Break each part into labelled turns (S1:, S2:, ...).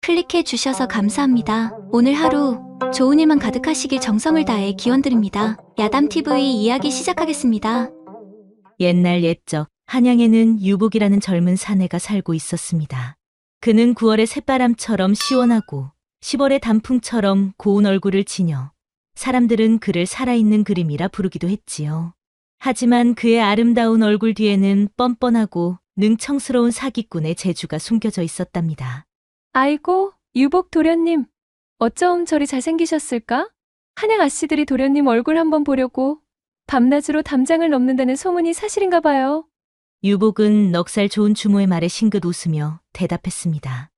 S1: 클릭해 주셔서 감사합니다. 오늘 하루 좋은 일만 가득하시길 정성을 다해 기원드립니다. 야담TV 이야기 시작하겠습니다.
S2: 옛날 옛적 한양에는 유복이라는 젊은 사내가 살고 있었습니다. 그는 9월의 새바람처럼 시원하고 10월의 단풍처럼 고운 얼굴을 지녀 사람들은 그를 살아있는 그림이라 부르기도 했지요. 하지만 그의 아름다운 얼굴 뒤에는 뻔뻔하고 능청스러운 사기꾼의 재주가 숨겨져 있었답니다.
S3: 아이고, 유복 도련님. 어쩜 저리 잘생기셨을까? 한양 아씨들이 도련님 얼굴 한번 보려고 밤낮으로 담장을 넘는다는 소문이 사실인가 봐요.
S2: 유복은 넉살 좋은 주모의 말에 싱긋 웃으며 대답했습니다.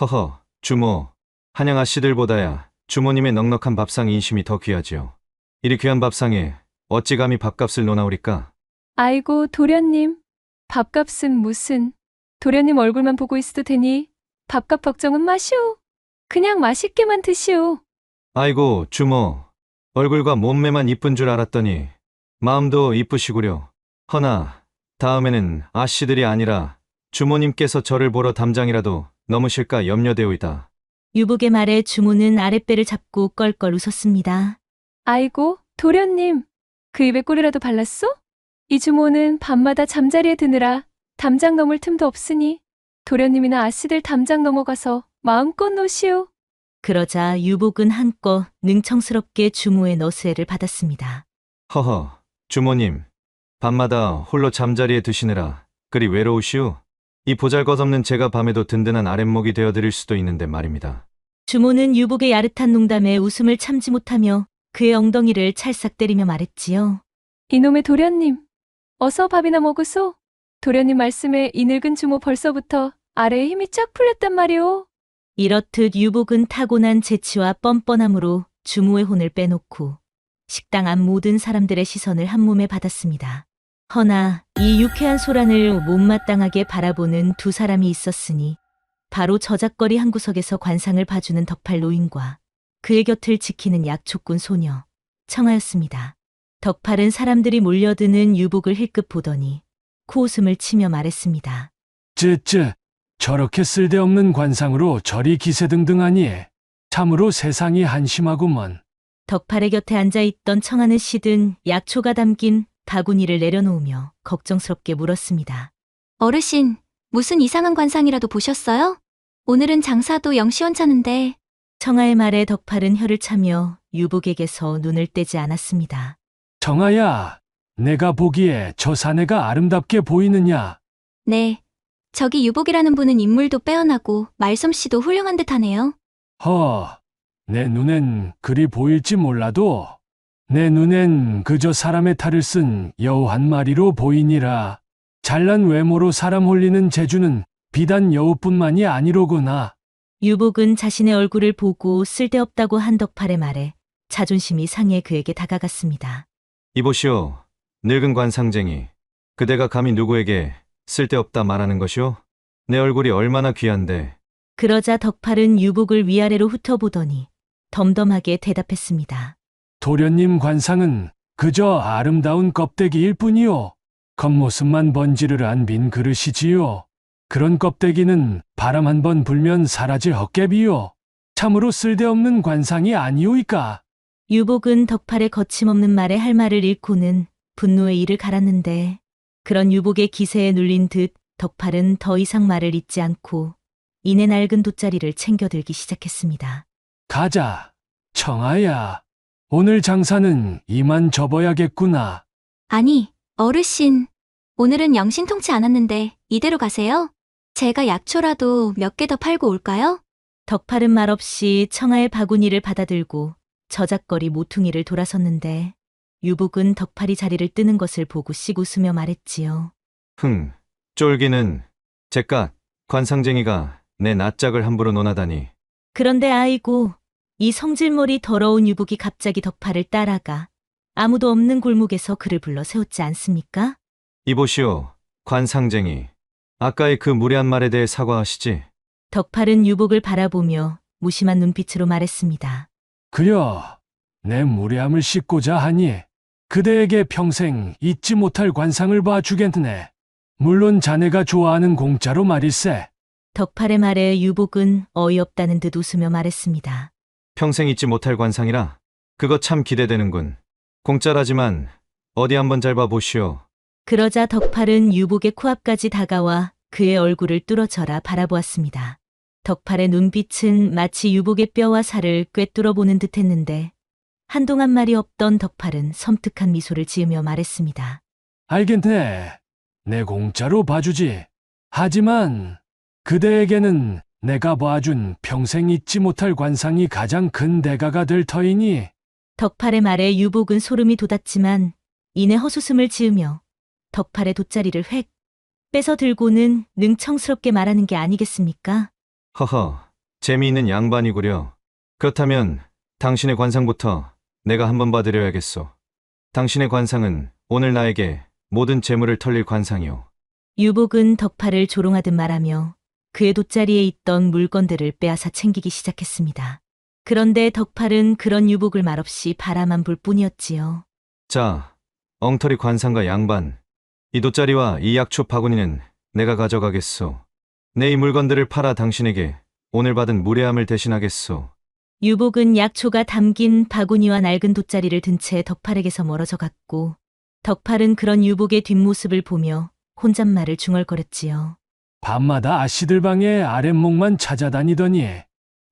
S4: 허허, 주모. 한양 아씨들보다야 주모님의 넉넉한 밥상 인심이 더 귀하지요. 이리 귀한 밥상에 어찌 감히 밥값을 논하오리까?
S3: 아이고, 도련님. 밥값은 무슨. 도련님 얼굴만 보고 있어도 되니 밥값 걱정은 마시오. 그냥 맛있게만 드시오.
S4: 아이고, 주모. 얼굴과 몸매만 이쁜 줄 알았더니 마음도 이쁘시구려. 허나 다음에는 아씨들이 아니라 주모님께서 저를 보러 담장이라도 넘으실까 염려되오이다.
S2: 유복의 말에 주모는 아랫배를 잡고 껄껄 웃었습니다.
S3: 아이고, 도련님. 그 입에 꿀이라도 발랐소? 이 주모는 밤마다 잠자리에 드느라 담장 넘을 틈도 없으니 도련님이나 아씨들 담장 넘어가서 마음껏 노시오.
S2: 그러자 유복은 한껏 능청스럽게 주모의 너스레를 받았습니다.
S4: 허허, 주모님. 밤마다 홀로 잠자리에 드시느라 그리 외로우시오? 이 보잘것없는 제가 밤에도 든든한 아랫목이 되어드릴 수도 있는데 말입니다.
S2: 주모는 유복의 야릇한 농담에 웃음을 참지 못하며 그의 엉덩이를 찰싹 때리며 말했지요.
S3: 이놈의 도련님. 어서 밥이나 먹으소. 도련님 말씀에 이 늙은 주모 벌써부터 아래에 힘이 쫙 풀렸단 말이오.
S2: 이렇듯 유복은 타고난 재치와 뻔뻔함으로 주모의 혼을 빼놓고 식당 앞 모든 사람들의 시선을 한몸에 받았습니다. 허나 이 유쾌한 소란을 못마땅하게 바라보는 두 사람이 있었으니 바로 저작거리 한 구석에서 관상을 봐주는 덕팔 노인과 그의 곁을 지키는 약초꾼 소녀 청하였습니다. 덕팔은 사람들이 몰려드는 유복을 힐끗 보더니 코웃음을 치며 말했습니다.
S5: 쯔쯔, 저렇게 쓸데없는 관상으로 저리 기세등등하니 참으로 세상이 한심하구먼.
S2: 덕팔의 곁에 앉아있던 청하는 씨든 약초가 담긴 바구니를 내려놓으며 걱정스럽게 물었습니다.
S1: 어르신, 무슨 이상한 관상이라도 보셨어요? 오늘은 장사도 영 시원찮은데.
S2: 청하의 말에 덕팔은 혀를 차며 유복에게서 눈을 떼지 않았습니다.
S5: 청아야, 내가 보기에 저 사내가 아름답게 보이느냐?
S1: 네. 저기 유복이라는 분은 인물도 빼어나고 말솜씨도 훌륭한 듯하네요.
S5: 내 눈엔 그리 보일지 몰라도 내 눈엔 그저 사람의 탈을 쓴 여우 한 마리로 보이니라. 잘난 외모로 사람 홀리는 재주는 비단 여우뿐만이 아니로구나.
S2: 유복은 자신의 얼굴을 보고 쓸데없다고 한 덕팔의 말에 자존심이 상해 그에게 다가갔습니다.
S4: 이보시오, 늙은 관상쟁이. 그대가 감히 누구에게 쓸데없다 말하는 것이오? 내 얼굴이 얼마나 귀한데.
S2: 그러자 덕팔은 유복을 위아래로 훑어보더니 덤덤하게 대답했습니다.
S5: 도련님 관상은 그저 아름다운 껍데기일 뿐이요. 겉모습만 번지르르한 빈 그릇이지요. 그런 껍데기는 바람 한 번 불면 사라질 헛개비요. 참으로 쓸데없는 관상이 아니오이까.
S2: 유복은 덕팔의 거침없는 말에 할 말을 잃고는 분노에 이를 갈았는데 그런 유복의 기세에 눌린 듯 덕팔은 더 이상 말을 잇지 않고 이내 낡은 돗자리를 챙겨들기 시작했습니다.
S5: 가자, 청아야. 오늘 장사는 이만 접어야겠구나.
S1: 아니, 어르신. 오늘은 영 신통치 않았는데 이대로 가세요? 제가 약초라도 몇 개 더 팔고 올까요?
S2: 덕팔은 말없이 청아의 바구니를 받아들고 저작거리 모퉁이를 돌아섰는데 유복은 덕팔이 자리를 뜨는 것을 보고 씩 웃으며 말했지요.
S4: 쫄기는 제깟 관상쟁이가 내 낯짝을 함부로 논하다니.
S2: 그런데 아이고, 이 성질머리 더러운 유복이 갑자기 덕팔을 따라가 아무도 없는 골목에서 그를 불러 세웠지 않습니까?
S4: 이보시오, 관상쟁이. 아까의 그 무례한 말에 대해 사과하시지.
S2: 덕팔은 유복을 바라보며 무심한 눈빛으로 말했습니다.
S5: 그려, 내 무례함을 씻고자 하니 그대에게 평생 잊지 못할 관상을 봐주겠네. 물론 자네가 좋아하는 공짜로 말일세.
S2: 덕팔의 말에 유복은 어이없다는 듯 웃으며 말했습니다.
S4: 평생 잊지 못할 관상이라 그거 참 기대되는군. 공짜라지만 어디 한번 잘 봐보시오.
S2: 그러자 덕팔은 유복의 코앞까지 다가와 그의 얼굴을 뚫어져라 바라보았습니다. 덕팔의 눈빛은 마치 유복의 뼈와 살을 꿰뚫어 보는 듯 했는데 한동안 말이 없던 덕팔은 섬뜩한 미소를 지으며 말했습니다.
S5: 알겠네. 내 공짜로 봐주지. 하지만 그대에게는 내가 봐준 평생 잊지 못할 관상이 가장 큰 대가가 될 터이니
S2: 덕팔의 말에 유복은 소름이 돋았지만 이내 헛웃음을 지으며 덕팔의 돗자리를 획 빼서 들고는 능청스럽게 말하는 게 아니겠습니까?
S4: 허허, 재미있는 양반이구려. 그렇다면 당신의 관상부터 내가 한번 봐드려야겠소. 당신의 관상은 오늘 나에게 모든 재물을 털릴 관상이오.
S2: 유복은 덕팔을 조롱하듯 말하며 그의 돗자리에 있던 물건들을 빼앗아 챙기기 시작했습니다. 그런데 덕팔은 그런 유복을 말없이 바라만 볼 뿐이었지요.
S4: 자, 엉터리 관상가 양반. 이 돗자리와 이 약초 바구니는 내가 가져가겠소. 내 이 물건들을 팔아 당신에게 오늘 받은 무례함을 대신하겠소.
S2: 유복은 약초가 담긴 바구니와 낡은 돗자리를 든 채 덕팔에게서 멀어져 갔고 덕팔은 그런 유복의 뒷모습을 보며 혼잣말을 중얼거렸지요.
S5: 밤마다 아씨들 방에 아랫목만 찾아다니더니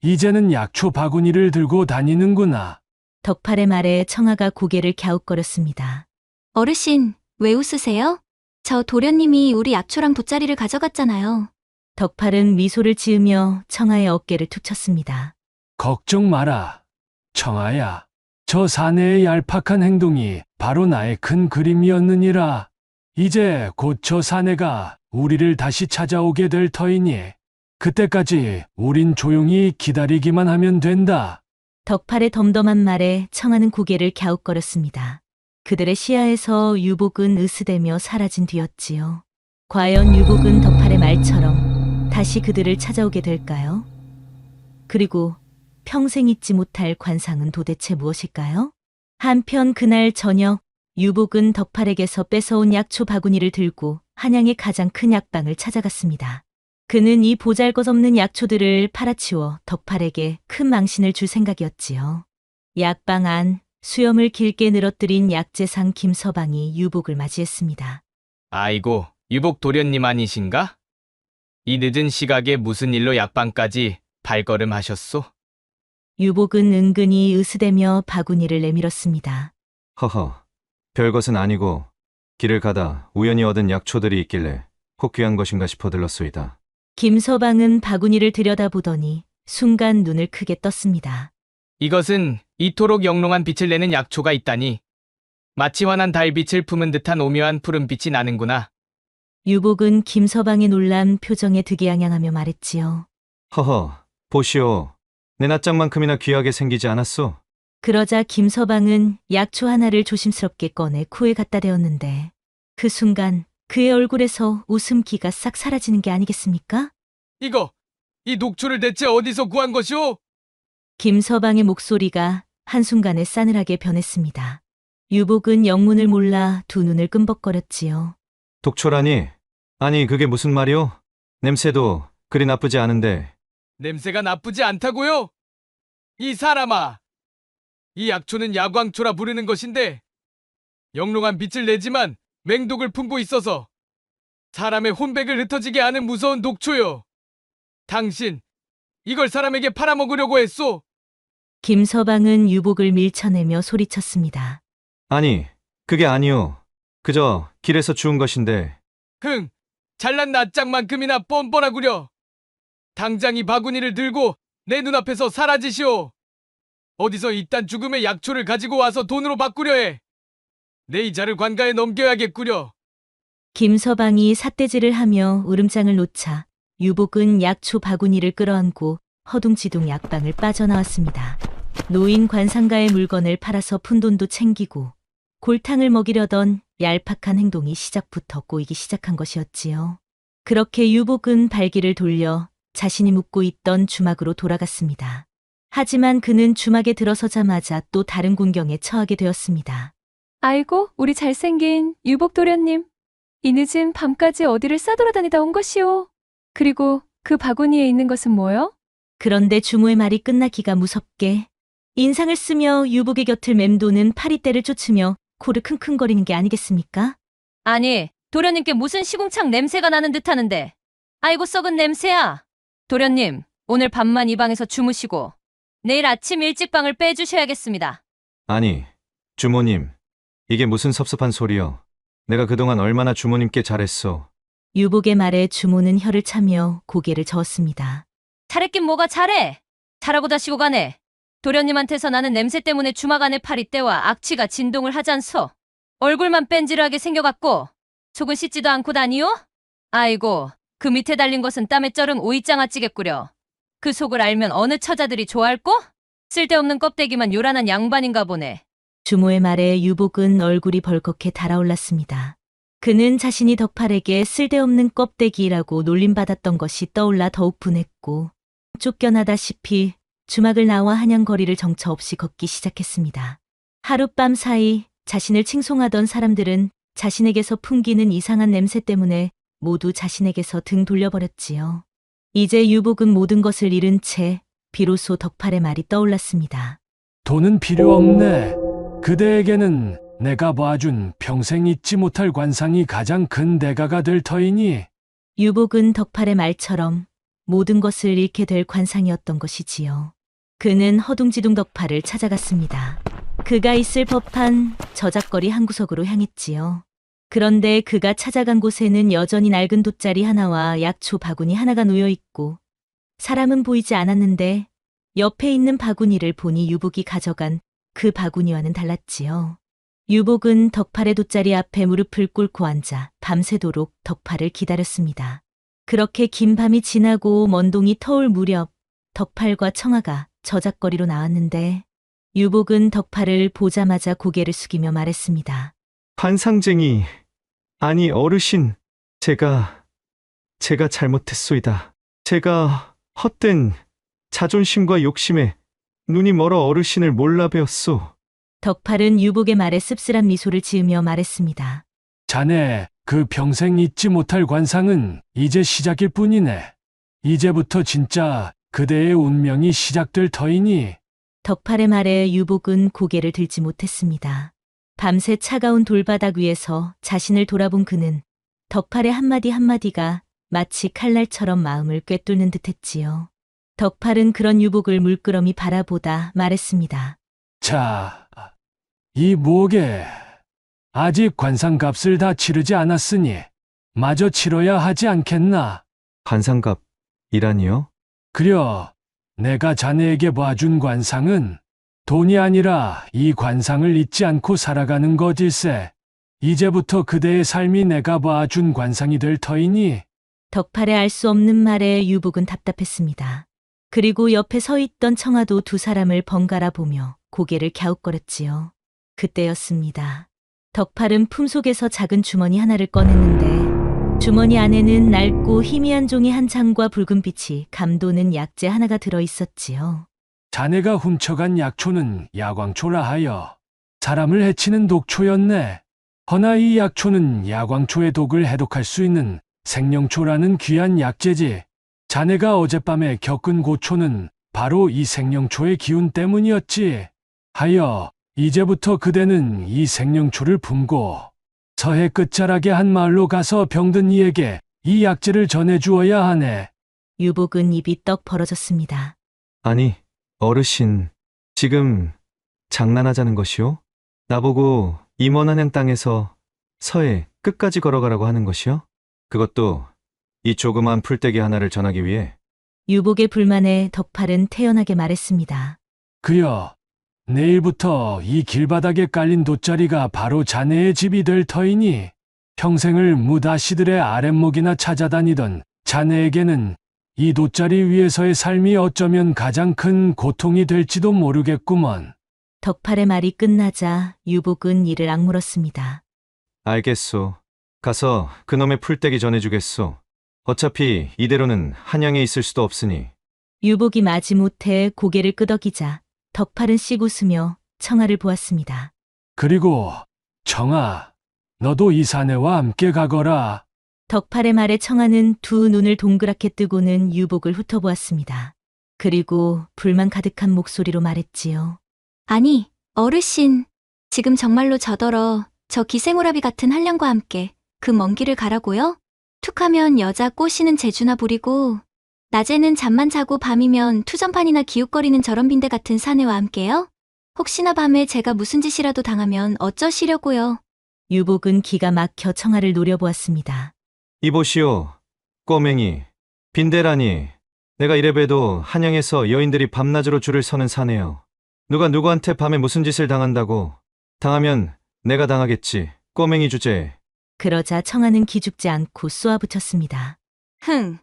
S5: 이제는 약초 바구니를 들고 다니는구나.
S2: 덕팔의 말에 청아가 고개를 갸웃거렸습니다.
S1: 어르신, 왜 웃으세요? 저 도련님이 우리 약초랑 돗자리를 가져갔잖아요.
S2: 덕팔은 미소를 지으며 청아의 어깨를 툭 쳤습니다.
S5: 걱정 마라. 청아야. 저 사내의 얄팍한 행동이 바로 나의 큰 그림이었느니라. 이제 곧 저 사내가 우리를 다시 찾아오게 될 터이니 그때까지 우린 조용히 기다리기만 하면 된다.
S2: 덕팔의 덤덤한 말에 청아는 고개를 갸웃거렸습니다. 그들의 시야에서 유복은 으스대며 사라진 뒤였지요. 과연 유복은 덕팔의 말처럼 다시 그들을 찾아오게 될까요? 그리고 평생 잊지 못할 관상은 도대체 무엇일까요? 한편 그날 저녁 유복은 덕팔에게서 뺏어온 약초 바구니를 들고 한양의 가장 큰 약방을 찾아갔습니다. 그는 이 보잘것없는 약초들을 팔아치워 덕팔에게 큰 망신을 줄 생각이었지요. 약방 안 수염을 길게 늘어뜨린 약재상 김서방이 유복을 맞이했습니다.
S6: 아이고, 유복 도련님 아니신가? 이 늦은 시각에 무슨 일로 약방까지 발걸음하셨소?
S2: 유복은 은근히 으스대며 바구니를 내밀었습니다.
S4: 허허, 별것은 아니고 길을 가다 우연히 얻은 약초들이 있길래 혹 귀한 것인가 싶어 들렀소이다.
S2: 김서방은 바구니를 들여다보더니 순간 눈을 크게 떴습니다.
S6: 이것은 이토록 영롱한 빛을 내는 약초가 있다니. 마치 환한 달빛을 품은 듯한 오묘한 푸른빛이 나는구나.
S2: 유복은 김서방의 놀란 표정에 득이양양하며 말했지요.
S4: 허허, 보시오. 내 낯짝만큼이나 귀하게 생기지 않았소?
S2: 그러자 김서방은 약초 하나를 조심스럽게 꺼내 코에 갖다 대었는데 그 순간 그의 얼굴에서 웃음기가 싹 사라지는 게 아니겠습니까?
S6: 이 녹초를 대체 어디서 구한 것이오?
S2: 김서방의 목소리가 한순간에 싸늘하게 변했습니다. 유복은 영문을 몰라 두 눈을 끔벅거렸지요.
S4: 독초라니? 아니 그게 무슨 말이오? 냄새도 그리 나쁘지 않은데.
S6: 냄새가 나쁘지 않다고요? 이 사람아! 이 약초는 야광초라 부르는 것인데 영롱한 빛을 내지만 맹독을 품고 있어서 사람의 혼백을 흩어지게 하는 무서운 독초요. 당신, 이걸 사람에게 팔아먹으려고 했소?
S2: 김서방은 유복을 밀쳐내며 소리쳤습니다.
S4: 아니, 그게 아니오. 그저 길에서 주운 것인데.
S6: 흥, 잘난 낯짝만큼이나 뻔뻔하구려. 당장 이 바구니를 들고 내 눈앞에서 사라지시오. 어디서 이딴 죽음의 약초를 가지고 와서 돈으로 바꾸려 해. 내 이자를 관가에 넘겨야겠구려.
S2: 김서방이 삿대질을 하며 울음장을 놓자 유복은 약초 바구니를 끌어안고 허둥지둥 약방을 빠져나왔습니다. 노인 관상가의 물건을 팔아서 푼 돈도 챙기고 골탕을 먹이려던 얄팍한 행동이 시작부터 꼬이기 시작한 것이었지요. 그렇게 유복은 발길을 돌려 자신이 묵고 있던 주막으로 돌아갔습니다. 하지만 그는 주막에 들어서자마자 또 다른 군경에 처하게 되었습니다.
S3: 아이고, 우리 잘생긴 유복 도련님. 이 늦은 밤까지 어디를 싸돌아다니다 온 것이오. 그리고 그 바구니에 있는 것은 뭐요?
S2: 그런데 주모의 말이 끝나기가 무섭게 인상을 쓰며 유복의 곁을 맴도는 파리떼를 쫓으며 코를 킁킁거리는 게 아니겠습니까?
S7: 아니, 도련님께 무슨 시궁창 냄새가 나는 듯 하는데. 아이고 썩은 냄새야. 도련님, 오늘 밤만 이 방에서 주무시고 내일 아침 일찍 방을 빼주셔야겠습니다.
S4: 아니, 주모님. 이게 무슨 섭섭한 소리여. 내가 그동안 얼마나 주모님께 잘했어.
S2: 유복의 말에 주모는 혀를 차며 고개를 저었습니다.
S7: 잘했긴 뭐가 잘해. 잘하고 자시고 가네. 도련님한테서 나는 냄새 때문에 주막 안에 파리떼와 악취가 진동을 하잖소. 얼굴만 뺀질하게 생겨갖고 속은 씻지도 않고 다니요? 아이고, 그 밑에 달린 것은 땀에 쩔은 오이장아찌겠구려. 그 속을 알면 어느 처자들이 좋아할꼬? 쓸데없는 껍데기만 요란한 양반인가 보네.
S2: 주모의 말에 유복은 얼굴이 벌겋게 달아올랐습니다. 그는 자신이 덕팔에게 쓸데없는 껍데기라고 놀림받았던 것이 떠올라 더욱 분했고 쫓겨나다시피 주막을 나와 한양거리를 정처 없이 걷기 시작했습니다. 하룻밤 사이 자신을 칭송하던 사람들은 자신에게서 풍기는 이상한 냄새 때문에 모두 자신에게서 등 돌려버렸지요. 이제 유복은 모든 것을 잃은 채 비로소 덕팔의 말이 떠올랐습니다.
S5: 돈은 필요 없네. 그대에게는 내가 봐준 평생 잊지 못할 관상이 가장 큰 대가가 될 터이니.
S2: 유복은 덕팔의 말처럼 모든 것을 잃게 될 관상이었던 것이지요. 그는 허둥지둥 덕팔을 찾아갔습니다. 그가 있을 법한 저작거리 한 구석으로 향했지요. 그런데 그가 찾아간 곳에는 여전히 낡은 돗자리 하나와 약초 바구니 하나가 놓여 있고 사람은 보이지 않았는데 옆에 있는 바구니를 보니 유복이 가져간 그 바구니와는 달랐지요. 유복은 덕팔의 돗자리 앞에 무릎을 꿇고 앉아 밤새도록 덕팔을 기다렸습니다. 그렇게 긴 밤이 지나고 먼동이 터올 무렵 덕팔과 청아가 저작거리로 나왔는데 유복은 덕팔을 보자마자 고개를 숙이며 말했습니다.
S4: 관상쟁이. 아니, 어르신. 제가 잘못했소이다. 제가 헛된 자존심과 욕심에 눈이 멀어 어르신을 몰라 배웠소.
S2: 덕팔은 유복의 말에 씁쓸한 미소를 지으며 말했습니다.
S5: 자네, 그 평생 잊지 못할 관상은 이제 시작일 뿐이네. 이제부터 진짜 그대의 운명이 시작될 터이니.
S2: 덕팔의 말에 유복은 고개를 들지 못했습니다. 밤새 차가운 돌바닥 위에서 자신을 돌아본 그는 덕팔의 한마디 한마디가 마치 칼날처럼 마음을 꿰뚫는 듯했지요. 덕팔은 그런 유복을 물끄러미 바라보다 말했습니다.
S5: 자, 이 무옥에 아직 관상값을 다 치르지 않았으니 마저 치러야 하지 않겠나?
S4: 관상갑이라니요?
S5: 그려, 내가 자네에게 봐준 관상은 돈이 아니라 이 관상을 잊지 않고 살아가는 것일세. 이제부터 그대의 삶이 내가 봐준 관상이 될 터이니.
S2: 덕팔의 알 수 없는 말에 유복은 답답했습니다. 그리고 옆에 서 있던 청아도 두 사람을 번갈아 보며 고개를 갸웃거렸지요. 그때였습니다. 덕팔은 품속에서 작은 주머니 하나를 꺼냈는데 주머니 안에는 낡고 희미한 종이 한 장과 붉은 빛이 감도는 약재 하나가 들어 있었지요.
S5: 자네가 훔쳐간 약초는 야광초라 하여 사람을 해치는 독초였네. 허나 이 약초는 야광초의 독을 해독할 수 있는 생명초라는 귀한 약재지. 자네가 어젯밤에 겪은 고초는 바로 이 생명초의 기운 때문이었지. 하여 이제부터 그대는 이 생명초를 품고 서해 끝자락의 한 마을로 가서 병든 이에게 이 약재를 전해주어야 하네.
S2: 유복은 입이 떡 벌어졌습니다.
S4: 아니, 어르신. 지금 장난하자는 것이오? 나보고 이 먼 한양 땅에서 서해 끝까지 걸어가라고 하는 것이요? 그것도 이 조그만 풀떼기 하나를 전하기 위해?
S2: 유복의 불만에 덕팔은 태연하게 말했습니다.
S5: 그여, 내일부터 이 길바닥에 깔린 돗자리가 바로 자네의 집이 될 터이니 평생을 무다시들의 아랫목이나 찾아다니던 자네에게는 이 돗자리 위에서의 삶이 어쩌면 가장 큰 고통이 될지도 모르겠구먼.
S2: 덕팔의 말이 끝나자 유복은 이를 악물었습니다.
S4: 알겠소. 가서 그놈의 풀떼기 전해주겠소. 어차피 이대로는 한양에 있을 수도 없으니.
S2: 유복이 마지못해 고개를 끄덕이자 덕팔은 씩 웃으며 청아를 보았습니다.
S5: 그리고 청아, 너도 이 사내와 함께 가거라.
S2: 덕팔의 말에 청아는 두 눈을 동그랗게 뜨고는 유복을 훑어보았습니다. 그리고 불만 가득한 목소리로 말했지요.
S1: 아니, 어르신. 지금 정말로 저더러 저 기생오라비 같은 한량과 함께 그 먼 길을 가라고요? 툭하면 여자 꼬시는 재주나 부리고 낮에는 잠만 자고 밤이면 투전판이나 기웃거리는 저런 빈대 같은 사내와 함께요? 혹시나 밤에 제가 무슨 짓이라도 당하면 어쩌시려고요?
S2: 유복은 기가 막혀 청아를 노려보았습니다.
S4: 이보시오, 꼬맹이. 빈대라니. 내가 이래봬도 한양에서 여인들이 밤낮으로 줄을 서는 사내요. 누가 누구한테 밤에 무슨 짓을 당한다고. 당하면 내가 당하겠지. 꼬맹이 주제.
S2: 그러자 청아는 기죽지 않고 쏘아붙였습니다.
S1: 흥,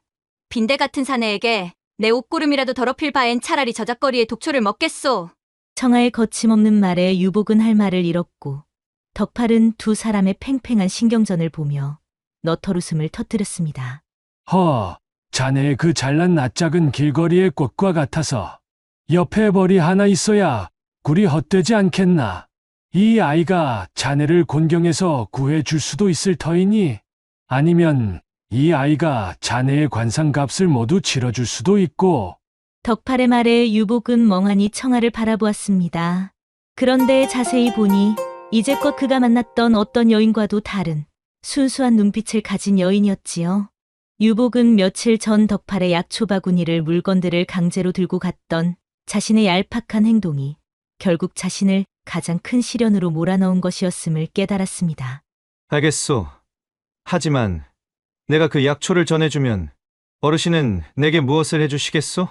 S1: 빈대 같은 사내에게 내 옷구름이라도 더럽힐 바엔 차라리 저작거리에 독초를 먹겠소.
S2: 청아의 거침없는 말에 유복은 할 말을 잃었고 덕팔은 두 사람의 팽팽한 신경전을 보며 너털웃음을 터뜨렸습니다.
S5: 자네의 그 잘난 낯짝은 길거리의 꽃과 같아서 옆에 벌이 하나 있어야 굴이 헛되지 않겠나. 이 아이가 자네를 곤경에서 구해줄 수도 있을 터이니 아니면 이 아이가 자네의 관상값을 모두 치러줄 수도 있고.
S2: 덕팔의 말에 유복은 멍하니 청아를 바라보았습니다. 그런데 자세히 보니 이제껏 그가 만났던 어떤 여인과도 다른 순수한 눈빛을 가진 여인이었지요. 유복은 며칠 전 덕팔의 약초 바구니를 물건들을 강제로 들고 갔던 자신의 얄팍한 행동이 결국 자신을 가장 큰 시련으로 몰아넣은 것이었음을 깨달았습니다.
S4: 알겠소. 하지만 내가 그 약초를 전해주면 어르신은 내게 무엇을 해주시겠소?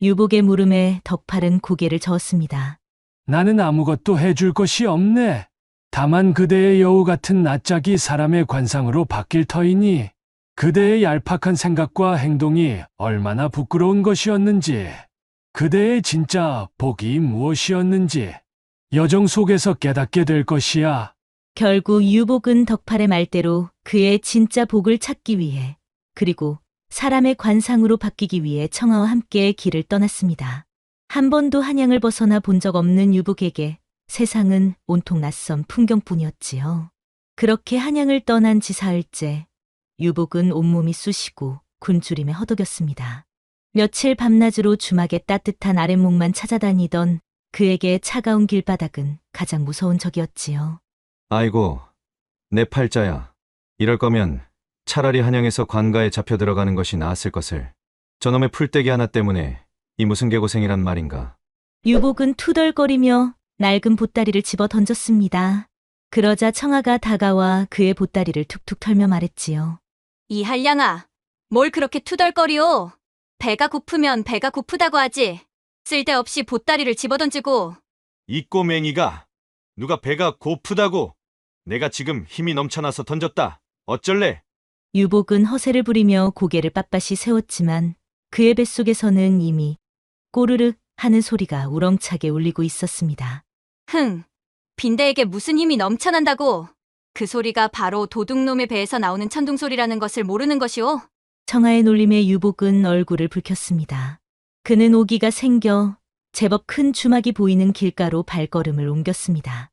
S2: 유복의 물음에 덕팔은 고개를 저었습니다.
S5: 나는 아무것도 해줄 것이 없네. 다만 그대의 여우 같은 낯짝이 사람의 관상으로 바뀔 터이니 그대의 얄팍한 생각과 행동이 얼마나 부끄러운 것이었는지, 그대의 진짜 복이 무엇이었는지 여정 속에서 깨닫게 될 것이야.
S2: 결국 유복은 덕팔의 말대로 그의 진짜 복을 찾기 위해 그리고 사람의 관상으로 바뀌기 위해 청아와 함께 길을 떠났습니다. 한 번도 한양을 벗어나 본 적 없는 유복에게 세상은 온통 낯선 풍경뿐이었지요. 그렇게 한양을 떠난 지 사흘째 유복은 온몸이 쑤시고 굶주림에 허덕였습니다. 며칠 밤낮으로 주막의 따뜻한 아랫목만 찾아다니던 그에게 차가운 길바닥은 가장 무서운 적이었지요.
S4: 아이고, 내 팔자야. 이럴 거면 차라리 한양에서 관가에 잡혀 들어가는 것이 나았을 것을. 저놈의 풀떼기 하나 때문에 이 무슨 개고생이란 말인가.
S2: 유복은 투덜거리며 낡은 보따리를 집어 던졌습니다. 그러자 청아가 다가와 그의 보따리를 툭툭 털며 말했지요.
S1: 이 한량아, 뭘 그렇게 투덜거리오? 배가 고프면 배가 고프다고 하지. 쓸데없이 보따리를 집어던지고.
S4: 이 꼬맹이가 누가 배가 고프다고. 내가 지금 힘이 넘쳐나서 던졌다. 어쩔래?
S2: 유복은 허세를 부리며 고개를 빳빳이 세웠지만 그의 뱃속에서는 이미 꼬르륵 하는 소리가 우렁차게 울리고 있었습니다.
S1: 흥, 빈대에게 무슨 힘이 넘쳐난다고. 그 소리가 바로 도둑놈의 배에서 나오는 천둥소리라는 것을 모르는 것이오.
S2: 청아의 놀림에 유복은 얼굴을 붉혔습니다. 그는 오기가 생겨 제법 큰 주막이 보이는 길가로 발걸음을 옮겼습니다.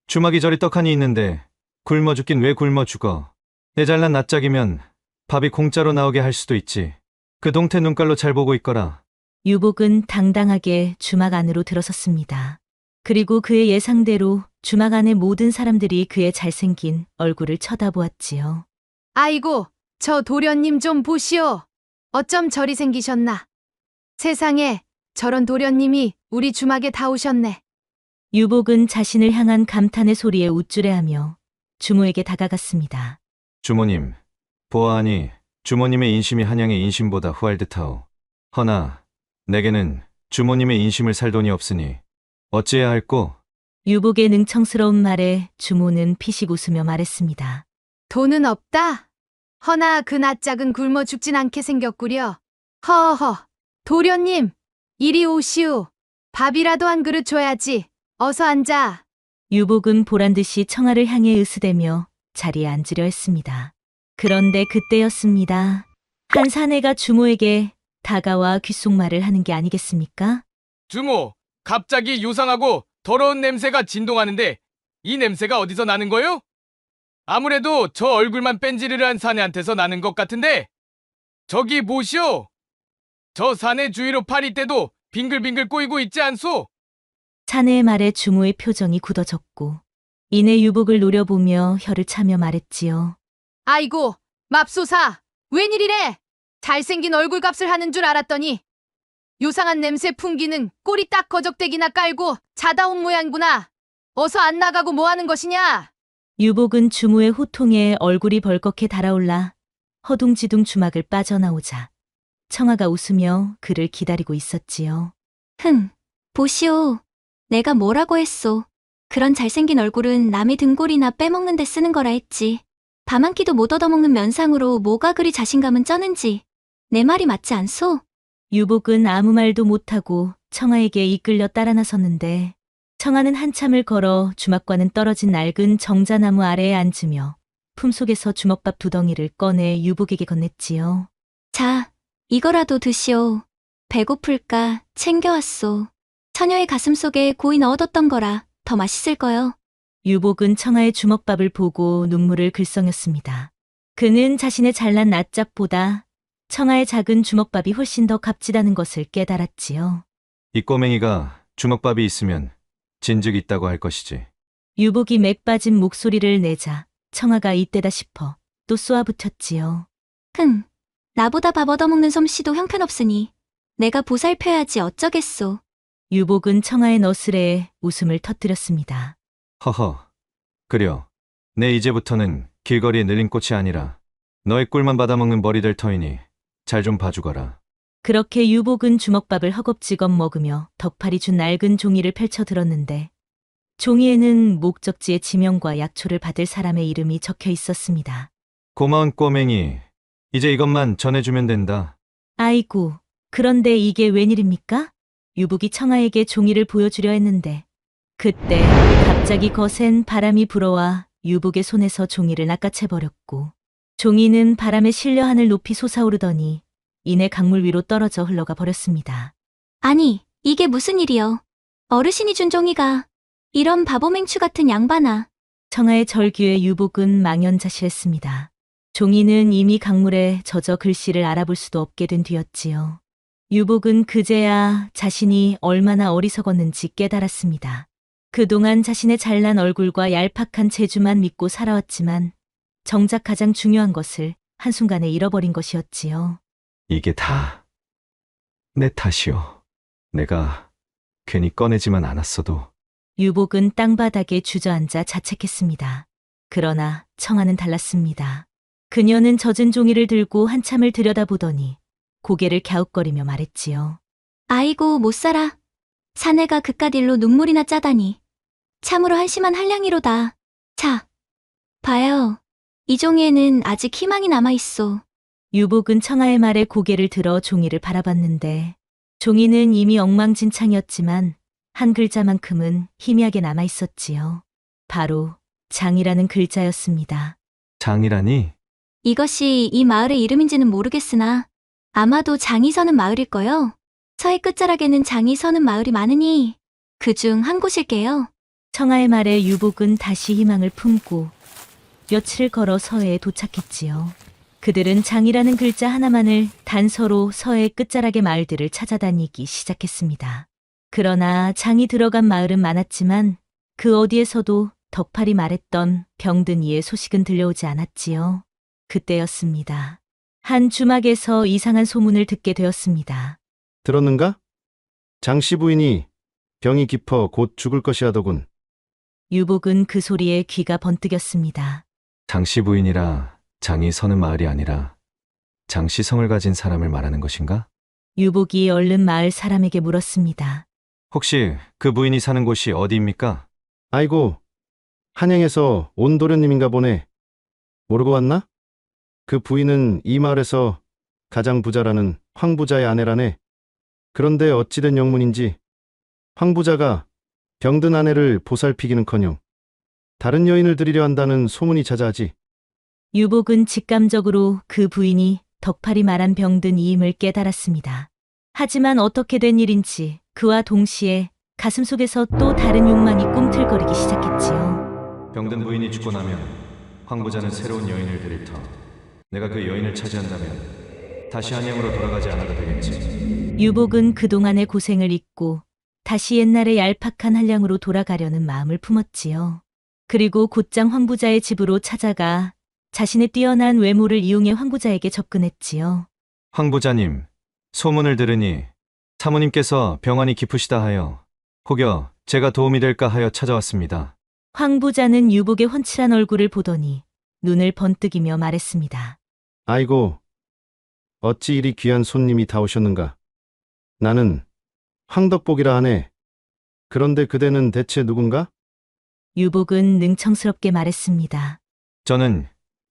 S4: 주막이 저리 떡하니 있는데 굶어 죽긴 왜 굶어 죽어. 내 잘난 낯짝이면 밥이 공짜로 나오게 할 수도 있지. 그 동태 눈깔로 잘 보고 있거라.
S2: 유복은 당당하게 주막 안으로 들어섰습니다. 그리고 그의 예상대로 주막 안의 모든 사람들이 그의 잘생긴 얼굴을 쳐다보았지요.
S8: 아이고, 저 도련님 좀 보시오. 어쩜 저리 생기셨나. 세상에, 저런 도련님이 우리 주막에 다 오셨네.
S2: 유복은 자신을 향한 감탄의 소리에 우쭐해하며 주모에게 다가갔습니다.
S4: 주모님, 보아하니 주모님의 인심이 한양의 인심보다 후할 듯하오. 허나 내게는 주모님의 인심을 살 돈이 없으니 어찌해야 할꼬?
S2: 유복의 능청스러운 말에 주모는 피식 웃으며 말했습니다.
S8: 돈은 없다. 허나 그 낯짝은 굶어 죽진 않게 생겼구려. 허허, 도련님, 이리 오시오. 밥이라도 한 그릇 줘야지. 어서 앉아.
S2: 유복은 보란듯이 청아를 향해 으스대며 자리에 앉으려 했습니다. 그런데 그때였습니다. 한 사내가 주모에게 다가와 귓속말을 하는 게 아니겠습니까?
S6: 주모, 갑자기 요상하고 더러운 냄새가 진동하는데 이 냄새가 어디서 나는 거요? 아무래도 저 얼굴만 뺀지르르한 사내한테서 나는 것 같은데 저기 뭐시오? 저 사내 주위로 파리떼도 빙글빙글 꼬이고 있지 않소?
S2: 사내의 말에 주모의 표정이 굳어졌고 이내 유복을 노려보며 혀를 차며 말했지요.
S8: 아이고, 맙소사, 웬일이래? 잘생긴 얼굴값을 하는 줄 알았더니 요상한 냄새 풍기는 꼬리 딱 거적대기나 깔고 자다 온 모양구나. 어서 안 나가고 뭐 하는 것이냐?
S2: 유복은 주모의 호통에 얼굴이 벌겋게 달아올라 허둥지둥 주막을 빠져나오자 청아가 웃으며 그를 기다리고 있었지요.
S1: 보시오. 내가 뭐라고 했소. 그런 잘생긴 얼굴은 남의 등골이나 빼먹는 데 쓰는 거라 했지. 밥 한 끼도 못 얻어먹는 면상으로 뭐가 그리 자신감은 쩌는지. 내 말이 맞지 않소?
S2: 유복은 아무 말도 못하고 청아에게 이끌려 따라 나섰는데 청아는 한참을 걸어 주막과는 떨어진 낡은 정자나무 아래에 앉으며 품속에서 주먹밥 2덩이를 꺼내 유복에게 건넸지요.
S1: 자, 이거라도 드시오. 배고플까 챙겨왔소. 처녀의 가슴 속에 고이 넣어뒀던 거라 더 맛있을 거요.
S2: 유복은 청아의 주먹밥을 보고 눈물을 글썽였습니다. 그는 자신의 잘난 낯짝보다 청아의 작은 주먹밥이 훨씬 더 값지다는 것을 깨달았지요.
S4: 이 꼬맹이가 주먹밥이 있으면 진즉 있다고 할 것이지.
S2: 유복이 맥 빠진 목소리를 내자 청아가 이때다 싶어 또 쏘아붙였지요.
S1: 나보다 밥 얻어먹는 솜씨도 형편없으니 내가 보살펴야지 어쩌겠소.
S2: 유복은 청아의 너스레에 웃음을 터뜨렸습니다.
S4: 허허. 그려. 내 이제부터는 길거리에 늘린 꽃이 아니라 너의 꿀만 받아먹는 머리 될 터이니 잘 좀 봐주거라.
S2: 그렇게 유복은 주먹밥을 허겁지겁 먹으며 덕팔이 준 낡은 종이를 펼쳐 들었는데 종이에는 목적지의 지명과 약초를 받을 사람의 이름이 적혀 있었습니다.
S4: 고마운 꼬맹이. 이제 이것만 전해주면 된다.
S2: 아이고, 그런데 이게 웬일입니까? 유복이 청아에게 종이를 보여주려 했는데 그때 갑자기 거센 바람이 불어와 유복의 손에서 종이를 낚아채버렸고 종이는 바람에 실려 하늘 높이 솟아오르더니 이내 강물 위로 떨어져 흘러가 버렸습니다.
S1: 아니, 이게 무슨 일이여. 어르신이 준 종이가 이런 바보맹추 같은 양반아.
S2: 청아의 절규에 유복은 망연자실했습니다. 종이는 이미 강물에 젖어 글씨를 알아볼 수도 없게 된 뒤였지요. 유복은 그제야 자신이 얼마나 어리석었는지 깨달았습니다. 그동안 자신의 잘난 얼굴과 얄팍한 재주만 믿고 살아왔지만 정작 가장 중요한 것을 한순간에 잃어버린 것이었지요.
S4: 이게 다 내 탓이오. 내가 괜히 꺼내지만 않았어도.
S2: 유복은 땅바닥에 주저앉아 자책했습니다. 그러나 청아는 달랐습니다. 그녀는 젖은 종이를 들고 한참을 들여다보더니 고개를 갸웃거리며 말했지요.
S1: 아이고, 못 살아. 사내가 그깟 일로 눈물이나 짜다니. 참으로 한심한 한량이로다. 자, 봐요. 이 종이에는 아직 희망이 남아있소.
S2: 유복은 청아의 말에 고개를 들어 종이를 바라봤는데 종이는 이미 엉망진창이었지만 한 글자만큼은 희미하게 남아있었지요. 바로 장이라는 글자였습니다.
S4: 장이라니?
S1: 이것이 이 마을의 이름인지는 모르겠으나 아마도 장이 서는 마을일 거요. 서해 끝자락에는 장이 서는 마을이 많으니 그중 한 곳일게요.
S2: 청아의 말에 유복은 다시 희망을 품고 며칠을 걸어 서해에 도착했지요. 그들은 장이라는 글자 하나만을 단서로 서해 끝자락의 마을들을 찾아다니기 시작했습니다. 그러나 장이 들어간 마을은 많았지만 그 어디에서도 덕팔이 말했던 병든 이의 소식은 들려오지 않았지요. 그때였습니다. 한 주막에서 이상한 소문을 듣게 되었습니다.
S9: 들었는가? 장씨 부인이 병이 깊어 곧 죽을 것이하더군.
S2: 유복은 그 소리에 귀가 번뜩였습니다.
S4: 장씨 부인이라 장이 서는 마을이 아니라 장씨성을 가진 사람을 말하는 것인가?
S2: 유복이 얼른 마을 사람에게 물었습니다.
S4: 혹시 그 부인이 사는 곳이 어디입니까?
S9: 아이고, 한양에서 온 도련님인가 보네. 모르고 왔나? 그 부인은 이 마을에서 가장 부자라는 황부자의 아내라네. 그런데 어찌된 영문인지 황부자가 병든 아내를 보살피기는커녕 다른 여인을 들이려 한다는 소문이 자자하지.
S2: 유복은 직감적으로 그 부인이 덕팔이 말한 병든 이임을 깨달았습니다. 하지만 어떻게 된 일인지 그와 동시에 가슴속에서 또 다른 욕망이 꿈틀거리기 시작했지요.
S4: 병든 부인이 죽고 나면 황 부자는 새로운 여인을 데릴 터. 내가 그 여인을 차지한다면 다시 한양으로 돌아가지 않아도 되겠지.
S2: 유복은 그동안의 고생을 잊고 다시 옛날의 얄팍한 한량으로 돌아가려는 마음을 품었지요. 그리고 곧장 황 부자의 집으로 찾아가 자신의 뛰어난 외모를 이용해 황 부자에게 접근했지요.
S4: 황 부자님, 소문을 들으니 사모님께서 병환이 깊으시다 하여 혹여 제가 도움이 될까 하여 찾아왔습니다.
S2: 황 부자는 유복의 훤칠한 얼굴을 보더니 눈을 번뜩이며 말했습니다.
S9: 아이고, 어찌 이리 귀한 손님이 다 오셨는가? 나는 황덕복이라 하네. 그런데 그대는 대체 누군가?
S2: 유복은 능청스럽게 말했습니다.
S4: 저는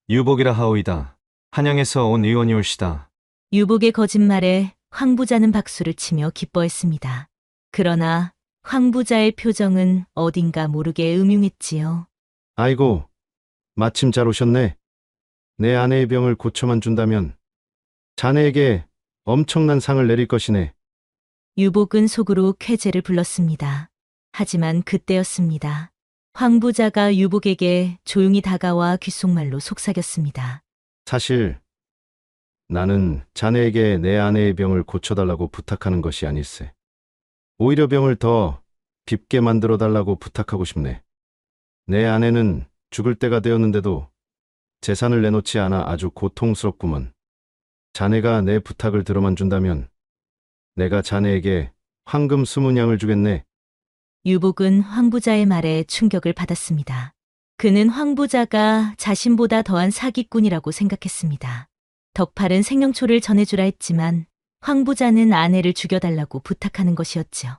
S4: 유복이라 하오이다. 한양에서 온 의원이 올시다.
S2: 유복의 거짓말에 황 부자는 박수를 치며 기뻐했습니다. 그러나 황 부자의 표정은 어딘가 모르게 음흉했지요.
S9: 아이고, 마침 잘 오셨네. 내 아내의 병을 고쳐만 준다면 자네에게 엄청난 상을 내릴 것이네.
S2: 유복은 속으로 쾌재를 불렀습니다. 하지만 그때였습니다. 황 부자가 유복에게 조용히 다가와 귓속말로 속삭였습니다.
S9: 사실 나는 자네에게 내 아내의 병을 고쳐달라고 부탁하는 것이 아닐세. 오히려 병을 더 깊게 만들어 달라고 부탁하고 싶네. 내 아내는 죽을 때가 되었는데도 재산을 내놓지 않아 아주 고통스럽구먼. 자네가 내 부탁을 들어만 준다면 내가 자네에게 황금 20냥을 주겠네.
S2: 유복은 황 부자의 말에 충격을 받았습니다. 그는 황 부자가 자신보다 더한 사기꾼이라고 생각했습니다. 덕팔은 생명초를 전해주라 했지만 황 부자는 아내를 죽여달라고 부탁하는 것이었죠.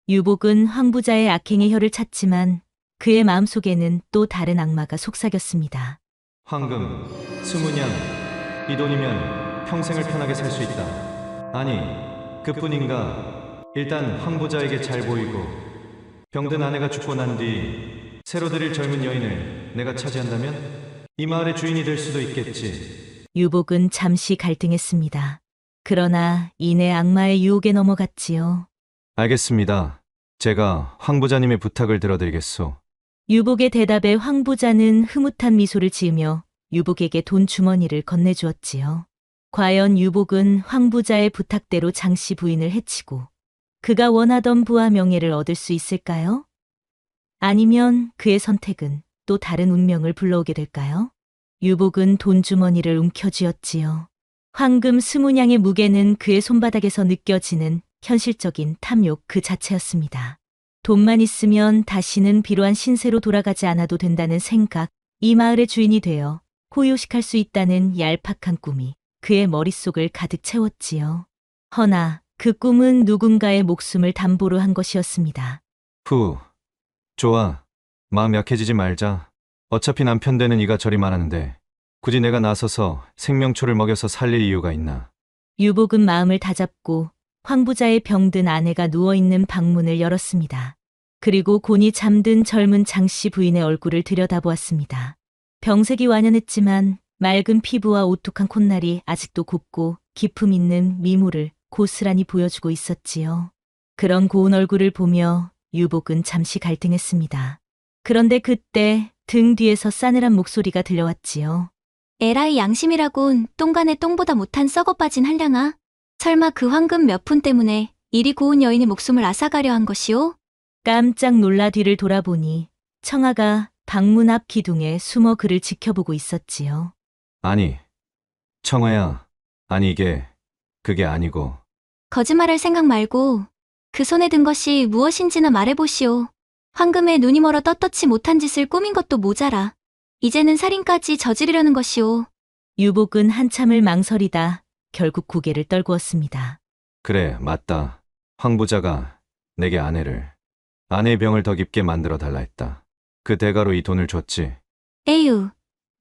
S2: 유복은 황 부자의 악행의 혀를 찼지만 그의 마음속에는 또 다른 악마가 속삭였습니다.
S4: 황금 20냥, 이 돈이면 평생을 편하게 살 수 있다. 아니, 그뿐인가. 일단 황 부자에게 잘 보이고 병든 아내가 죽고 난 뒤 새로 들일 젊은 여인을 내가 차지한다면 이 마을의 주인이 될 수도 있겠지.
S2: 유복은 잠시 갈등했습니다. 그러나 이내 악마의 유혹에 넘어갔지요.
S4: 알겠습니다. 제가 황 부자님의 부탁을 들어드리겠소.
S2: 유복의 대답에 황 부자는 흐뭇한 미소를 지으며 유복에게 돈 주머니를 건네주었지요. 과연 유복은 황 부자의 부탁대로 장씨 부인을 해치고 그가 원하던 부와 명예를 얻을 수 있을까요? 아니면 그의 선택은 또 다른 운명을 불러오게 될까요? 유복은 돈 주머니를 움켜쥐었지요. 황금 20냥의 무게는 그의 손바닥에서 느껴지는 현실적인 탐욕 그 자체였습니다. 돈만 있으면 다시는 비로한 신세로 돌아가지 않아도 된다는 생각, 이 마을의 주인이 되어 호요식할 수 있다는 얄팍한 꿈이 그의 머릿속을 가득 채웠지요. 허나 그 꿈은 누군가의 목숨을 담보로 한 것이었습니다.
S4: 좋아. 마음 약해지지 말자. 어차피 남편 되는 이가 저리 말하는데 굳이 내가 나서서 생명초를 먹여서 살릴 이유가 있나.
S2: 유복은 마음을 다잡고 황 부자의 병든 아내가 누워있는 방문을 열었습니다. 그리고 곤히 잠든 젊은 장씨 부인의 얼굴을 들여다보았습니다. 병색이 완연했지만 맑은 피부와 오뚝한 콧날이 아직도 곱고 기품 있는 미모를 고스란히 보여주고 있었지요. 그런 고운 얼굴을 보며 유복은 잠시 갈등했습니다. 그런데 그때 등 뒤에서 싸늘한 목소리가 들려왔지요.
S1: 에라이 양심이라곤 똥간에 똥보다 못한 썩어 빠진 한량아. 설마 그 황금 몇 푼 때문에 이리 고운 여인의 목숨을 앗아가려 한 것이오?
S2: 깜짝 놀라 뒤를 돌아보니 청아가 방문 앞 기둥에 숨어 그를 지켜보고 있었지요.
S4: 아니, 청아야. 아니 그게 아니고.
S1: 거짓말할 생각 말고 그 손에 든 것이 무엇인지나 말해보시오. 황금에 눈이 멀어 떳떳지 못한 짓을 꾸민 것도 모자라. 이제는 살인까지 저지르려는 것이오.
S2: 유복은 한참을 망설이다 결국 고개를 떨구었습니다.
S4: 그래, 맞다. 황 부자가 내게 아내의 병을 더 깊게 만들어 달라 했다. 그 대가로 이 돈을 줬지.
S1: 에휴,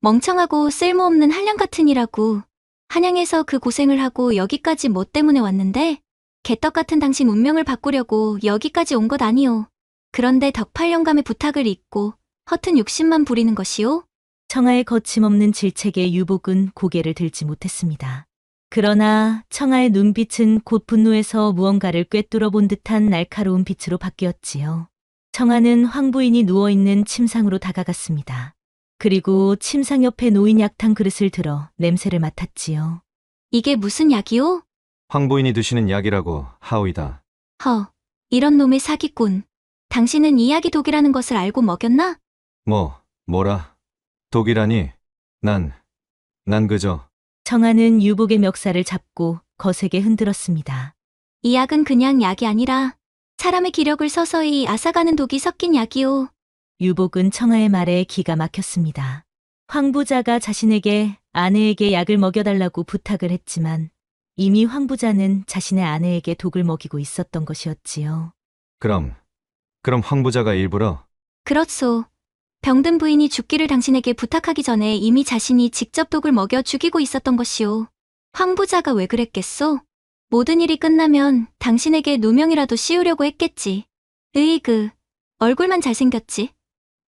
S1: 멍청하고 쓸모없는 한량 같으니라고. 한양에서 그 고생을 하고 여기까지 뭐 때문에 왔는데? 개떡 같은 당신 운명을 바꾸려고 여기까지 온 것 아니오. 그런데 덕팔 영감의 부탁을 잊고 허튼 욕심만 부리는 것이오?
S2: 청아의 거침없는 질책에 유복은 고개를 들지 못했습니다. 그러나 청아의 눈빛은 곧 분노에서 무언가를 꿰뚫어 본 듯한 날카로운 빛으로 바뀌었지요. 청아는 황 부인이 누워있는 침상으로 다가갔습니다. 그리고 침상 옆에 놓인 약탕 그릇을 들어 냄새를 맡았지요.
S1: 이게 무슨 약이오?
S4: 황 부인이 드시는 약이라고 하오이다.
S1: 허, 이런 놈의 사기꾼. 당신은 이 약이 독이라는 것을 알고 먹였나?
S4: 뭐라? 독이라니? 난 그저.
S2: 청아는 유복의 멱살을 잡고 거세게 흔들었습니다.
S1: 이 약은 그냥 약이 아니라 사람의 기력을 서서히 앗아가는 독이 섞인 약이오.
S2: 유복은 청아의 말에 기가 막혔습니다. 황부자가 자신에게 아내에게 약을 먹여달라고 부탁을 했지만 이미 황부자는 자신의 아내에게 독을 먹이고 있었던 것이었지요.
S4: 그럼 황 부자가 일부러?
S1: 그렇소. 병든 부인이 죽기를 당신에게 부탁하기 전에 이미 자신이 직접 독을 먹여 죽이고 있었던 것이오. 황 부자가 왜 그랬겠소? 모든 일이 끝나면 당신에게 누명이라도 씌우려고 했겠지. 으이그, 얼굴만 잘생겼지.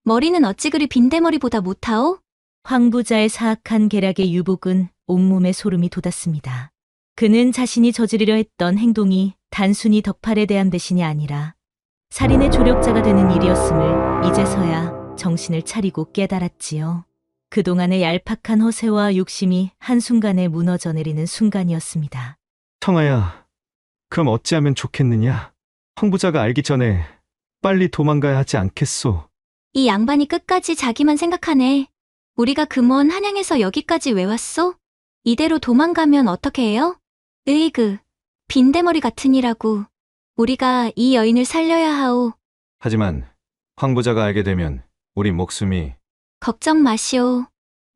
S1: 머리는 어찌 그리 빈대머리보다 못하오?
S2: 황부자의 사악한 계략에 유복은 온몸에 소름이 돋았습니다. 그는 자신이 저지르려 했던 행동이 단순히 덕팔에 대한 배신이 아니라 살인의 조력자가 되는 일이었음을 이제서야 정신을 차리고 깨달았지요. 그동안의 얄팍한 허세와 욕심이 한순간에 무너져 내리는 순간이었습니다.
S4: 청아야, 그럼 어찌하면 좋겠느냐? 황 부자가 알기 전에 빨리 도망가야 하지 않겠소?
S1: 이 양반이 끝까지 자기만 생각하네. 우리가 그 먼 한양에서 여기까지 왜 왔소? 이대로 도망가면 어떻게 해요? 으이그, 빈대머리 같으니라고. 우리가 이 여인을 살려야 하오.
S4: 하지만 황 부자가 알게 되면 우리 목숨이.
S1: 걱정 마시오.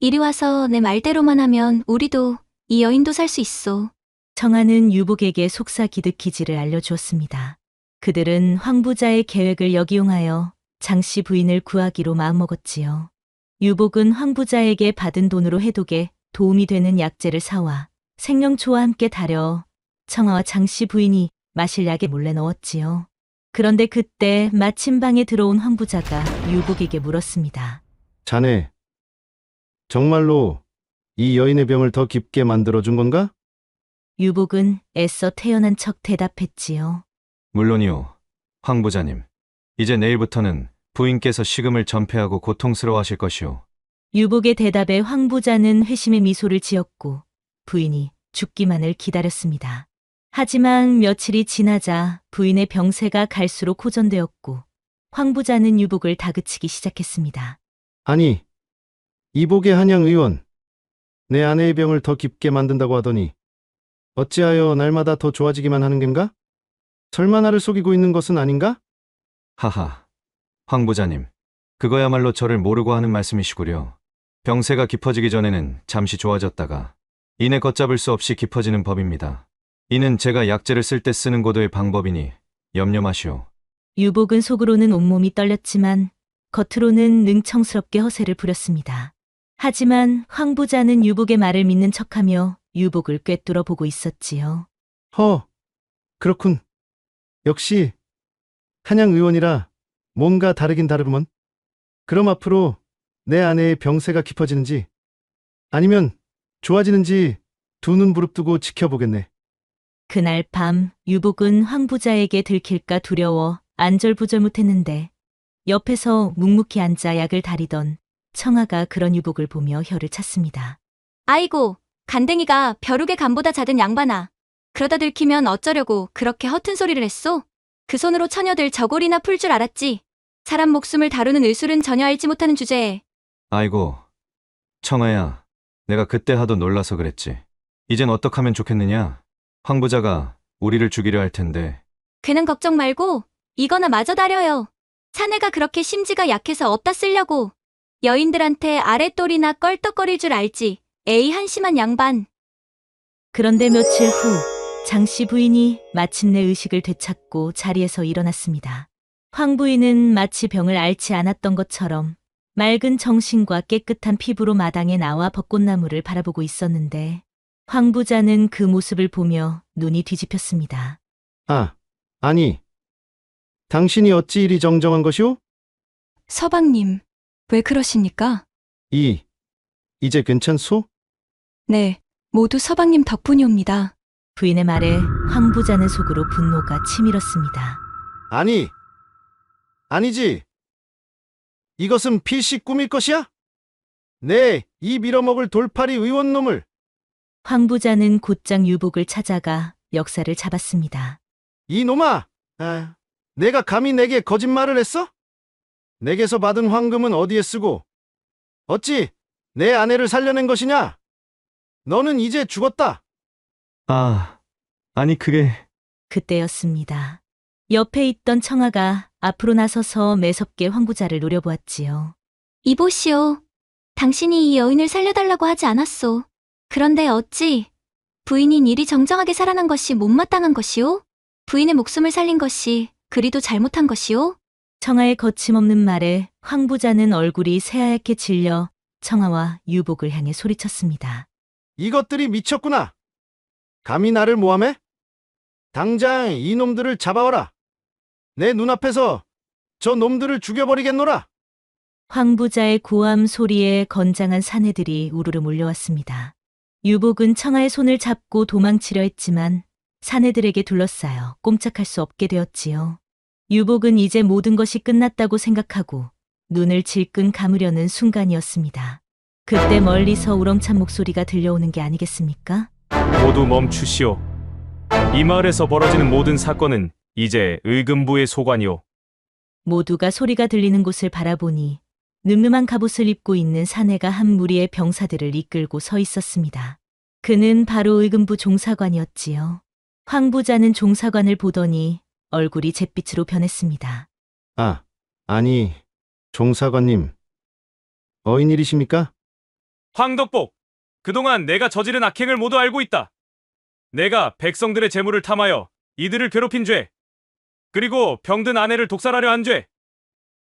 S1: 이리 와서 내 말대로만 하면 우리도 이 여인도 살 수 있소.
S2: 청아는 유복에게 속사기득기지를 알려주었습니다. 그들은 황부자의 계획을 역이용하여 장씨 부인을 구하기로 마음먹었지요. 유복은 황부자에게 받은 돈으로 해독에 도움이 되는 약재를 사와 생명초와 함께 달여 청아와 장씨 부인이 마실 약에 몰래 넣었지요. 그런데 그때 마침 방에 들어온 황부자가 유복에게 물었습니다.
S9: 자네, 정말로 이 여인의 병을 더 깊게 만들어준 건가?
S2: 유복은 애써 태연한 척 대답했지요.
S4: 물론이오, 황 부자님. 이제 내일부터는 부인께서 식음을 전폐하고 고통스러워하실 것이오.
S2: 유복의 대답에 황부자는 회심의 미소를 지었고 부인이 죽기만을 기다렸습니다. 하지만 며칠이 지나자 부인의 병세가 갈수록 호전되었고 황부자는 유복을 다그치기 시작했습니다.
S9: 아니, 이복의 한양 의원, 내 아내의 병을 더 깊게 만든다고 하더니 어찌하여 날마다 더 좋아지기만 하는 겐가? 설마 나를 속이고 있는 것은 아닌가?
S4: 하하, 황 부자님. 그거야말로 저를 모르고 하는 말씀이시구려. 병세가 깊어지기 전에는 잠시 좋아졌다가 이내 걷잡을 수 없이 깊어지는 법입니다. 이는 제가 약재를 쓸 때 쓰는 고도의 방법이니 염려 마시오.
S2: 유복은 속으로는 온몸이 떨렸지만 겉으로는 능청스럽게 허세를 부렸습니다. 하지만 황부자는 유복의 말을 믿는 척하며 유복을 꿰뚫어 보고 있었지요.
S9: 그렇군. 역시 한양 의원이라 뭔가 다르긴 다르구먼. 그럼 앞으로 내 아내의 병세가 깊어지는지 아니면 좋아지는지 두 눈 부릅뜨고 지켜보겠네.
S2: 그날 밤 유복은 황부자에게 들킬까 두려워 안절부절 못했는데 옆에서 묵묵히 앉아 약을 다리던 청아가 그런 유복을 보며 혀를 찼습니다.
S1: 아이고, 간댕이가 벼룩의 간보다 작은 양반아. 그러다 들키면 어쩌려고 그렇게 허튼 소리를 했소? 그 손으로 처녀들 저골이나 풀 줄 알았지. 사람 목숨을 다루는 의술은 전혀 알지 못하는 주제에.
S4: 아이고, 청아야. 내가 그때 하도 놀라서 그랬지. 이젠 어떡하면 좋겠느냐? 황 부자가 우리를 죽이려 할 텐데.
S1: 괜한 걱정 말고 이거나 마저 다려요. 사내가 그렇게 심지가 약해서 어디다 쓰려고. 여인들한테 아랫돌이나 껄떡거릴 줄 알지. 에이 한심한 양반.
S2: 그런데 며칠 후 장씨 부인이 마침내 의식을 되찾고 자리에서 일어났습니다. 황 부인은 마치 병을 앓지 않았던 것처럼 맑은 정신과 깨끗한 피부로 마당에 나와 벚꽃나무를 바라보고 있었는데 황 부자는 그 모습을 보며 눈이 뒤집혔습니다.
S9: 아니, 당신이 어찌 이리 정정한 것이오?
S3: 서방님, 왜 그러십니까?
S9: 이제 괜찮소?
S3: 네, 모두 서방님 덕분이옵니다.
S2: 부인의 말에 황 부자는 속으로 분노가 치밀었습니다.
S9: 아니지. 이것은 필시 꿈일 것이야? 내 이 빌어먹을 돌팔이 의원놈을.
S2: 황 부자는 곧장 유복을 찾아가 역사를 잡았습니다.
S9: 이놈아! 아, 내가 감히 내게 거짓말을 했어? 내게서 받은 황금은 어디에 쓰고 어찌 내 아내를 살려낸 것이냐? 너는 이제 죽었다.
S4: 아니 그게...
S2: 그때였습니다. 옆에 있던 청아가 앞으로 나서서 매섭게 황 부자를 노려보았지요.
S1: 이보시오. 당신이 이 여인을 살려달라고 하지 않았소. 그런데 어찌 부인인 일이 정정하게 살아난 것이 못마땅한 것이오? 부인의 목숨을 살린 것이 그리도 잘못한 것이오?
S2: 청아의 거침없는 말에 황 부자는 얼굴이 새하얗게 질려 청아와 유복을 향해 소리쳤습니다.
S9: 이것들이 미쳤구나. 감히 나를 모함해? 당장 이놈들을 잡아와라. 내 눈앞에서 저 놈들을 죽여버리겠노라.
S2: 황 부자의 고함 소리에 건장한 사내들이 우르르 몰려왔습니다. 유복은 청아의 손을 잡고 도망치려 했지만 사내들에게 둘러싸여 꼼짝할 수 없게 되었지요. 유복은 이제 모든 것이 끝났다고 생각하고 눈을 질끈 감으려는 순간이었습니다. 그때 멀리서 우렁찬 목소리가 들려오는 게 아니겠습니까?
S10: 모두 멈추시오. 이 마을에서 벌어지는 모든 사건은 이제 의금부의 소관이오.
S2: 모두가 소리가 들리는 곳을 바라보니 늠름한 갑옷을 입고 있는 사내가 한 무리의 병사들을 이끌고 서 있었습니다. 그는 바로 의금부 종사관이었지요. 황 부자는 종사관을 보더니 얼굴이 잿빛으로 변했습니다.
S9: 아니, 종사관님. 어인일이십니까?
S10: 황덕복, 그동안 내가 저지른 악행을 모두 알고 있다. 내가 백성들의 재물을 탐하여 이들을 괴롭힌 죄, 그리고 병든 아내를 독살하려 한 죄,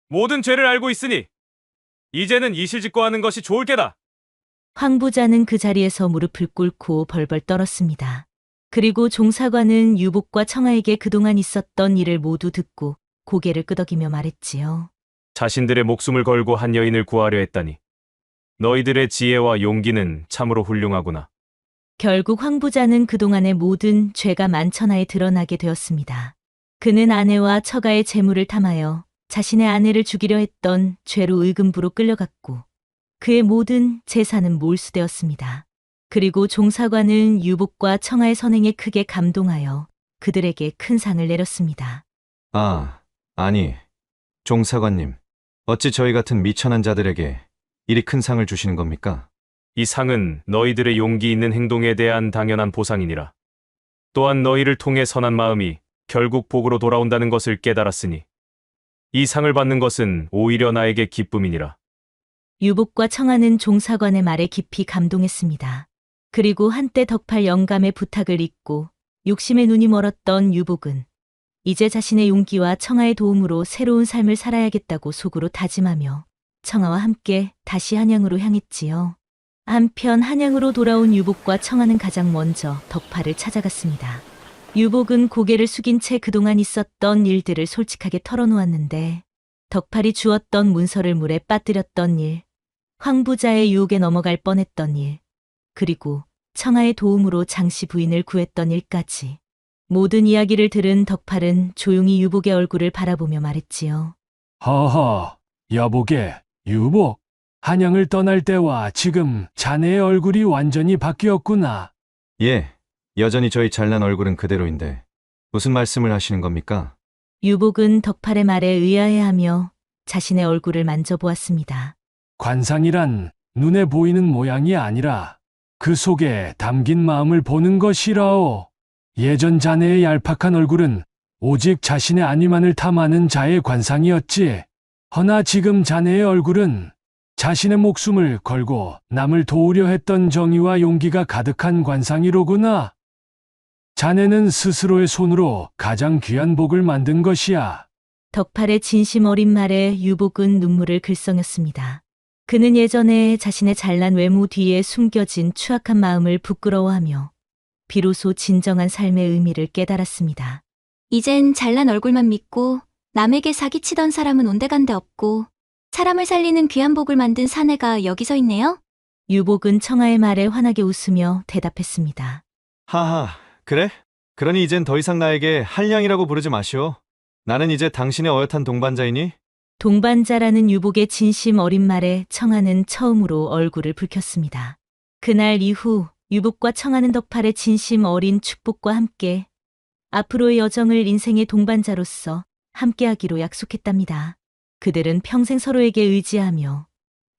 S10: 모든 죄를 알고 있으니 이제는 이실직고하는 것이 좋을 게다.
S2: 황 부자는 그 자리에서 무릎을 꿇고 벌벌 떨었습니다. 그리고 종사관은 유복과 청아에게 그동안 있었던 일을 모두 듣고 고개를 끄덕이며 말했지요.
S10: 자신들의 목숨을 걸고 한 여인을 구하려 했다니. 너희들의 지혜와 용기는 참으로 훌륭하구나.
S2: 결국 황 부자는 그동안의 모든 죄가 만천하에 드러나게 되었습니다. 그는 아내와 처가의 재물을 탐하여 자신의 아내를 죽이려 했던 죄로 의금부로 끌려갔고 그의 모든 재산은 몰수되었습니다. 그리고 종사관은 유복과 청아의 선행에 크게 감동하여 그들에게 큰 상을 내렸습니다.
S4: 아니, 종사관님. 어찌 저희 같은 미천한 자들에게 이리 큰 상을 주시는 겁니까?
S10: 이 상은 너희들의 용기 있는 행동에 대한 당연한 보상이니라. 또한 너희를 통해 선한 마음이 결국 복으로 돌아온다는 것을 깨달았으니 이 상을 받는 것은 오히려 나에게 기쁨이니라.
S2: 유복과 청아는 종사관의 말에 깊이 감동했습니다. 그리고 한때 덕팔 영감의 부탁을 잊고 욕심에 눈이 멀었던 유복은 이제 자신의 용기와 청아의 도움으로 새로운 삶을 살아야겠다고 속으로 다짐하며 청아와 함께 다시 한양으로 향했지요. 한편 한양으로 돌아온 유복과 청아는 가장 먼저 덕팔을 찾아갔습니다. 유복은 고개를 숙인 채 그동안 있었던 일들을 솔직하게 털어놓았는데 덕팔이 주었던 문서를 물에 빠뜨렸던 일, 황 부자의 유혹에 넘어갈 뻔했던 일, 그리고 청아의 도움으로 장씨 부인을 구했던 일까지 모든 이야기를 들은 덕팔은 조용히 유복의 얼굴을 바라보며 말했지요.
S5: 허허, 여보게, 유복. 한양을 떠날 때와 지금 자네의 얼굴이 완전히 바뀌었구나.
S4: 예, 여전히 저희 잘난 얼굴은 그대로인데 무슨 말씀을 하시는 겁니까?
S2: 유복은 덕팔의 말에 의아해하며 자신의 얼굴을 만져보았습니다.
S5: 관상이란 눈에 보이는 모양이 아니라 그 속에 담긴 마음을 보는 것이라오. 예전 자네의 얄팍한 얼굴은 오직 자신의 안위만을 탐하는 자의 관상이었지. 허나 지금 자네의 얼굴은 자신의 목숨을 걸고 남을 도우려 했던 정의와 용기가 가득한 관상이로구나. 자네는 스스로의 손으로 가장 귀한 복을 만든 것이야.
S2: 덕팔의 진심 어린 말에 유복은 눈물을 글썽였습니다. 그는 예전에 자신의 잘난 외모 뒤에 숨겨진 추악한 마음을 부끄러워하며 비로소 진정한 삶의 의미를 깨달았습니다.
S1: 이젠 잘난 얼굴만 믿고 남에게 사기치던 사람은 온데간데 없고 사람을 살리는 귀한 복을 만든 사내가 여기 서 있네요.
S2: 유복은 청아의 말에 환하게 웃으며 대답했습니다.
S4: 하하, 그래? 그러니 이젠 더 이상 나에게 한량이라고 부르지 마시오. 나는 이제 당신의 어엿한 동반자이니
S2: 동반자라는 유복의 진심 어린 말에 청아는 처음으로 얼굴을 붉혔습니다. 그날 이후 유복과 청아는 덕팔의 진심 어린 축복과 함께 앞으로의 여정을 인생의 동반자로서 함께하기로 약속했답니다. 그들은 평생 서로에게 의지하며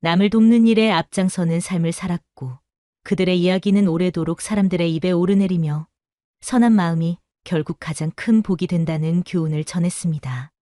S2: 남을 돕는 일에 앞장서는 삶을 살았고 그들의 이야기는 오래도록 사람들의 입에 오르내리며 선한 마음이 결국 가장 큰 복이 된다는 교훈을 전했습니다.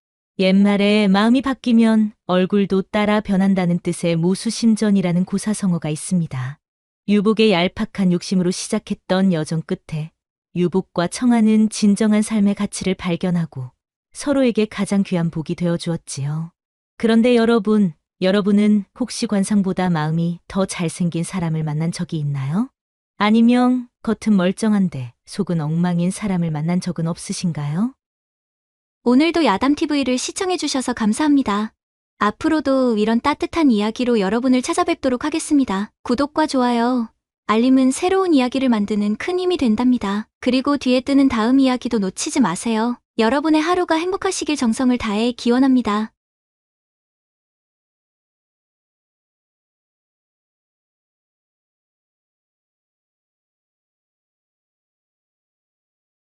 S2: 옛말에 마음이 바뀌면 얼굴도 따라 변한다는 뜻의 모수심전이라는 고사성어가 있습니다. 유복의 얄팍한 욕심으로 시작했던 여정 끝에 유복과 청아는 진정한 삶의 가치를 발견하고 서로에게 가장 귀한 복이 되어 주었지요. 그런데 여러분은 혹시 관상보다 마음이 더 잘생긴 사람을 만난 적이 있나요? 아니면 겉은 멀쩡한데 속은 엉망인 사람을 만난 적은 없으신가요?
S1: 오늘도 야담TV를 시청해주셔서 감사합니다. 앞으로도 이런 따뜻한 이야기로 여러분을 찾아뵙도록 하겠습니다. 구독과 좋아요, 알림은 새로운 이야기를 만드는 큰 힘이 된답니다. 그리고 뒤에 뜨는 다음 이야기도 놓치지 마세요. 여러분의 하루가 행복하시길 정성을 다해 기원합니다.